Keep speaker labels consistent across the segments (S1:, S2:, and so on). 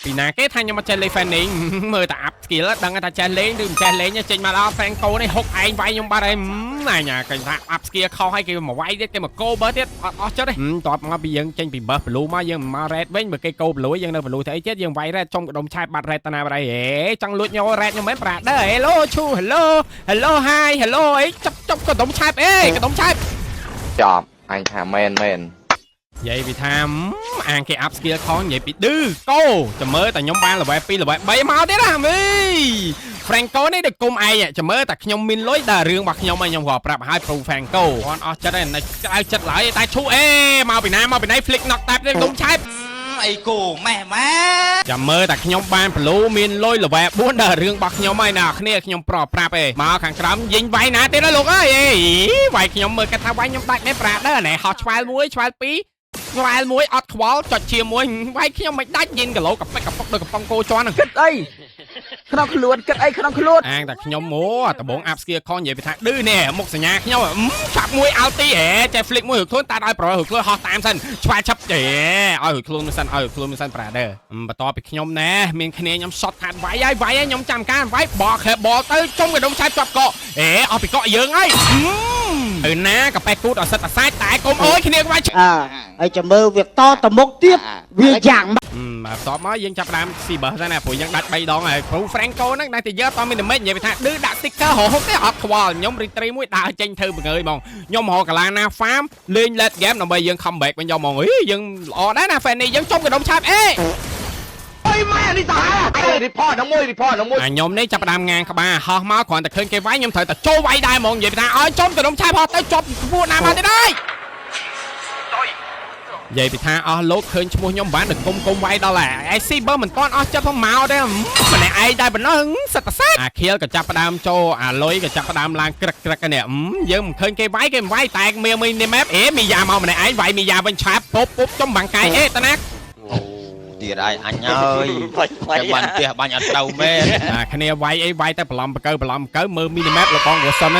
S1: ពីណាគេថាខ្ញុំមកចេះលេង Fanning មើលតែ up skill ដឹងថាចេះលេងឬមិនចេះលេងចេញមកដល់ Franco នេះហុកឯងវាយខ្ញុំបាត់ហើយណាញ៉ាគេថា up skill ខុសហើយគេមកវាយទៀតគេមកគោ burst ទៀតអត់អស់ចិត្តទេតបមកពីយើងចេញពី burst blue មកយើងមក red វិញបើគេគោ blue យើងនៅ blue ទៅអីទៀតយើងវាយ red ចុងកដុំឆែបបាត់ red តាណាបាត់ហើយហេចង់លួចញោ red ខ្ញុំមិនប្រាដឺ hello ឈូ hello hi hello អីចាប់កដុំឆែបអេកដុំឆែប
S2: ចាប់អញថាមែន
S1: និយាយពីថាអាងគេ up skill ខនិយាយពីឌឺកោចាំមើលតែខ្ញុំបាន level 2 level 3មកទៀតណាមី Franco នេះដូចគុំឯងចាំមើលតែខ្ញុំមានលុយដល់រឿងរបស់ខ្ញុំខ្ញុំក៏ប្រាប់ឲ្យ Pro Franco អត់អស់ចិត្តទេនៅក្តៅចិត្តឡើយតែឈូអេមកពីណា flick knock tap នេះដុំឆែប
S3: អីគូម៉ែ
S1: ចាំមើលតែខ្ញុំបាន blue មានលុយ level 4ដល់រឿងរបស់ខ្ញុំហើយណាគ្នាខ្ញុំប្រាប់ឯងមកខាងក្រោមยิงវាយណាទៀតលោកអើយវាយខ្ញុំមើលគាត់ថាវាយខ្ញុំដាច់មែនប្រាដឺណែហោះឆ្វែល1ឆ្វែល2ឆ្វែលមួយអត់ខ្វល់ចុចជាមួយវាយខ្ញុំមិនដាច់យិនគីឡូកប៉ិកកប៉ុកដូចកំប៉ុងគោជន់ហ្នឹងគិតអីក្នុងខ្លួនគិតអីក្នុងខ្លួនអាងតែខ្ញុំមកដំបង up skill ខនិយាយពីថាឌឺនេះមុខសញ្ញាខ្ញុំចាប់មួយ alti ហេចេះ flick មួយរួចខ្លួនតាឲ្យប្ររួចខ្លួនហោះតាមសិនឆ្វែលឆាប់ចេឲ្យរួចខ្លួនមិនសិនឲ្យរួចខ្លួនមិនសិនប្រាដឺបន្ទាប់ពីខ្ញុំណែមានគ្នាខ្ញុំ shot ថាវាយហើយខ្ញុំចាំការវាយបលខេបលទៅចុំកដុំឆែបជាប់កកអស់ពីកកយើងហើយទៅណាក៏បែកគូតអសិតអាសាច់តែកុំអើយគ្នាវាយ
S4: ហើយចាំមើលវាតតមុខទៀតវាយ៉ាង
S1: បន្ទាប់មកយើងចាប់ដើមស៊ីបើសិនណាព្រោះយើងដាច់3ដងហើយគ្រូ Franco ហ្នឹងដែលតែយកតមានតែមិននិយាយថាឌឺដាក់ sticker ហោហុកទេអត់ខ្វល់ខ្ញុំ retry មួយដើរចេញធ្វើបង្ើយហ្មងខ្ញុំហៅកាឡាណា farm លេង late game ដើម្បីយើង comeback វិញយកហ្មងយើងល្អដែរណា fan នេះយើងចុំកដុំឆាបអេ
S3: អើយម៉ែនេះតាreport នឹងមួយ
S1: ខ្ញុំនេះចាប់ដើមងាងក្បាលហោះមកគ្រាន់តែឃើញគេវាយខ្ញុំត្រូវតែចូលវាយដែរហ្មងនិយាយថាឲ្យចុំកដុំឆាបហោះទៅជាប់ពួកណាមកទៀតហើយនិយាយពីថាអស់លោកឃើញឈ្មោះខ្ញុំបានតែគុំវាយដល់ហើយអេស៊ីបើមិនទាន់អស់ចិត្តផងមកទេម្នាក់ឯងតែប៉ុណ្ណឹងសិតតែអាខៀលក៏ចាប់ផ្ដើមចូលអាលុយក៏ចាប់ផ្ដើមឡើងក្រឹកនេះយើងមិនឃើញគេវាយតែមានមីនីម៉ាប់មីយ៉ាមកម្នាក់ឯងវាយមីយ៉ាវិញឆាប់ពុបចំបាំងកាយតាណា
S3: ទៀតឯងអញហើយចាំបានផ្ទះបាញ់អត់ត្រូវមែន
S1: គ្នាវាយតែប្រឡំបកើមើលមីនីម៉ាប់លោកបងវ៉ាសិន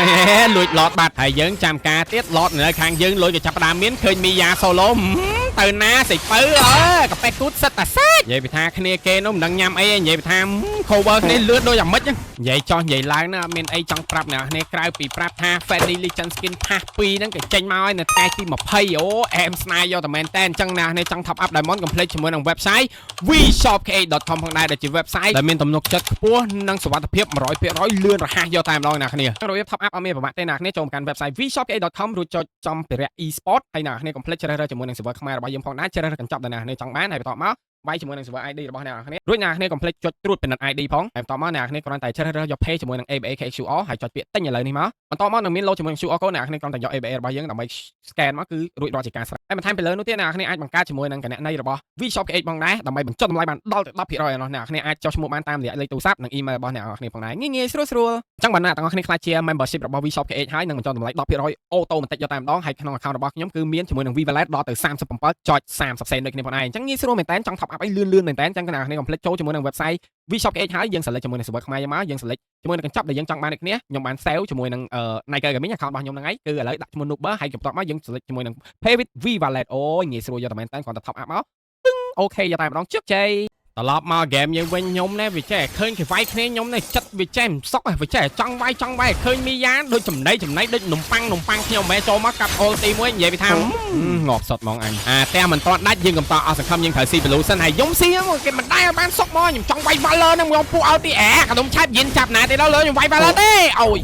S1: លួចឡតបាត់ហើយយើងចាំការទៀតឡតនៅខាងយើងលុយក៏ចាប់ផ្ដើមមានឃើញមីយ៉ាសូឡូទៅណាសិពៅកាប៉េគូតសិតតាសាច់និយាយពីថាគ្នាគេនោះមិនដឹងញ៉ាំអីនិយាយពីថា cover គ្នាលឿនដូចអាមិចនិយាយចោះនិយាយឡើងណាមានអីចង់ប្រាប់អ្នកគ្នាក្រៅពីប្រាប់ថា Fanny Legend Skin ផាស2ហ្នឹងក៏ចេញមកហើយនៅថ្ងៃទី20អែមស្នាយយកតែមែនតែអញ្ចឹងណាគ្នាចង់ top up diamond complete ជាមួយនឹង website vshopk8.com ផងដែរដែលជា website ដែលមានទំនុកចិត្តខ្ពស់និងសុវត្ថិភាព 100% លឿនរហ័សយកតែម្ដងណាគ្នារបៀប top up អត់មានប្រមាថទេណាគ្នាចូលមកកាន់ website vshopk8.com រួចចុចចំពារៈ e-sport ហើយណាគ្នា complete ជ្រើសរើសជាមួយនឹង server ខ្មែររបស់យើងផងដែរជ្រើសរើសកញ្ចប់ដែលណាគ្នាចង់បានហើយបន្តមកវាយជាមួយនឹង server ID របស់អ្នកគ្នារួចអ្នកគ្នា complete ចុចត្រួតពិនិត្យ ID ផងហើយបន្តមកអ្នកគ្នាគ្រាន់តែជ្រើសរើសយក pay ជាមួយនឹង ABA QR ហើយចុចពាក្យទិញឥឡូវនេះមកបន្តមកនឹងមាន load ជាមួយនឹង QR code អ្នកគ្នាគ្រាន់តែយក ABA របស់យើងដើម្បី scan មកគឺរួចរាល់ជាការស្រេចហើយបន្ថែមពីលើនោះទៀតអ្នកគ្នាអាចបង្កើតជាមួយនឹងគណនីរបស់ vshop8 ផងដែរដើម្បីបញ្ចុះតម្លៃបានដល់ទៅ 10% របស់អ្នកគ្នាអាចចុះឈ្មោះបានតាមរយៈលេខទូរស័ព្ទនិង email របស់អ្នកគ្នាផងដែរងាយស្រួលអញ្ចឹងបាទអ្នកទាំងអស់គ្នាខ្លាចជា membership របស់ vshop8 ហើយនឹងបញ្ចុះតម្លៃ 10% អូតូម៉ាទិកយកតែម្ដងហើយក្នុង account របស់ខ្ញុំគឺមានជាមួយនឹង V-Wallet ដល់ទៅ37.30 សេនដូចគ្នាផងដែរអញ្ចឹងងាយស្រួលមែនតើចង់ top up អីលឿនមែនតើអញ្ចឹងអ្នកគ្នា complete ចូលជាមួយនឹង website vshop8 ហើយយើង select ជាមួយនឹង server ខ្មែរមកយើង select ជាមួយនឹងកញ្ចប់ដែលយើងចង់បានដូចគ្នាខ្ញុំបាន save ជាមួយនឹង Niger Gaming account របស់ខ្ញុំហ្នឹងឯងគឺឥឡូវដាក់ឈ្មោះ Noober ហើយបន្ទាប់មកយើង select ជាមួយនឹង Pay with V-Wallet អូយងាយស្រួលយកតែមែនតើគ្រាន់តែ top up មកអូខេយកតែម្ដងជោគជ័យត្រឡប់មក game យើងវិញខ្ញុំណែវាចេះឃើញគេវាយគ្នាខ្ញុំណែចិត្តវាចេះមិនសុកវាចេះចង់វាយឃើញមីយ៉ាដូចចំណៃដូចនំប៉័ងខ្ញុំមិនចូលមកកាប់អូលទី1និយាយពីថាងាប់សុតហ្មងអញតែមិនទាន់ដាច់យើងកំតអស់សង្ឃឹមយើងត្រូវស៊ី solution ហើយខ្ញុំស៊ីគេមិនដែរបានសុកមកខ្ញុំចង់វាយ baller នឹងមកពួកឲ្យទីកដុំឆាប់យិនចាប់ណាទេដល់លើខ្ញុំវាយ baller ទេអូយ